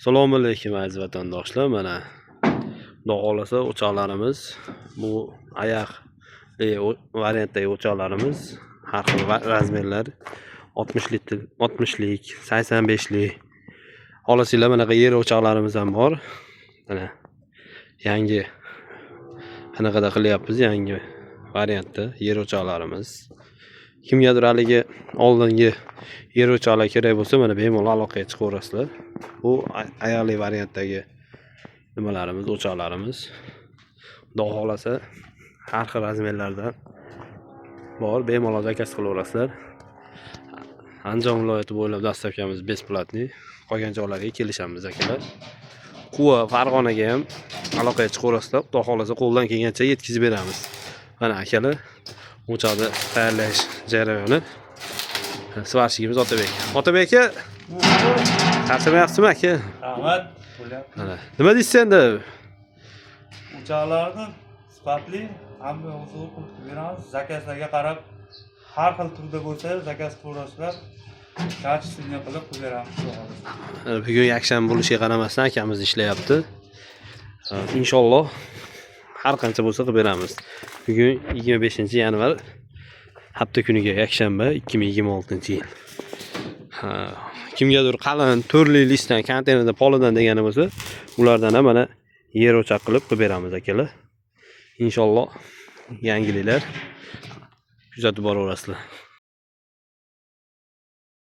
Assalomu alaykum aziz vatandoshlar. Mana Xudo xolasa o'choqlarimiz, bu oyoqli variantdagi o'choqlarimiz, har xil razmerlar 60lik, 85lik. Xolasizlar, bunaqa yer o'choqlarimiz ham bor. Mana yangi qanaqada qilyapmiz, yangi variantda yer o'choqlarimiz. Kimgadir haligi oldingi yer o'choqlar kerak bo'lsa, mana bemalol aloqaga chiqaverasizlar. Bu ayoli variantdagi nimalarimiz, o'choqlarimiz. Xudo xolasa har xil razmerlarda bor, bemalol zakaz qilaverasizlar. Andijon viloyati bo'ylab dastavkamiz besplatniy. Qolgan joylarga kelishamiz akalar. Quva, Farg'onaga ham aloqaga chiqaverasizlar. Xudo xolasa qo'ldan kelgancha yetkazib beramiz. Mana akalar, o'choqni tayyorlash jarayoni. Svarshigimiz Otabek. Otabek aka, charchamayapsizmi aka? Rahmat. Nima deysiz endi? O'choqlarni sifatli hamma huzur qilib beramiz. Zakazlarga qarab har xil turda bo'lsa zakaz qilaverasizlar. Kачественный qilib beramiz. Bugun yakshanba bo'lishiga qaramasdan akamiz ishlayapti. Inshaalloh har qancha bo'lsa qilib beramiz. Bugun 25-yanvar hafta kuniga yakshanba 2026-yil. Kimgadir qalin turli listdan, konteynerda polidan degani bo'lsa, ulardan ham mana yer o'choq qilib beramiz akalar. Inshaalloh yangiliklar kuzatib boraverasizlar.